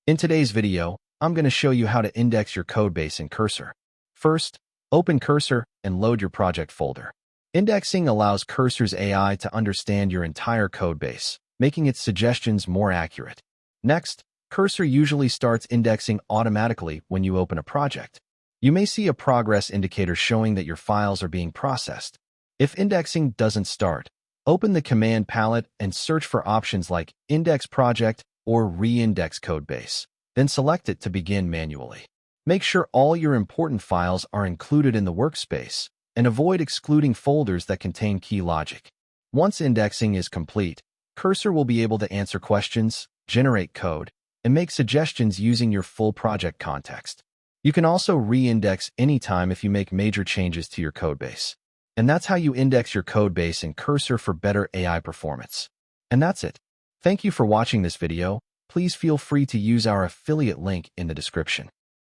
In today's video, I'm going to show you how to index your codebase in Cursor. First, open Cursor and load your project folder. Indexing allows Cursor's AI to understand your entire codebase, making its suggestions more accurate. Next, Cursor usually starts indexing automatically when you open a project. You may see a progress indicator showing that your files are being processed. If indexing doesn't start, open the command palette and search for options like Index Project or Reindex Codebase. Then select it to begin manually. Make sure all your important files are included in the workspace and avoid excluding folders that contain key logic. Once indexing is complete, Cursor will be able to answer questions, generate code, and make suggestions using your full project context. You can also re-index anytime if you make major changes to your codebase. And that's how you index your codebase in Cursor for better AI performance. And that's it. Thank you for watching this video. Please feel free to use our affiliate link in the description.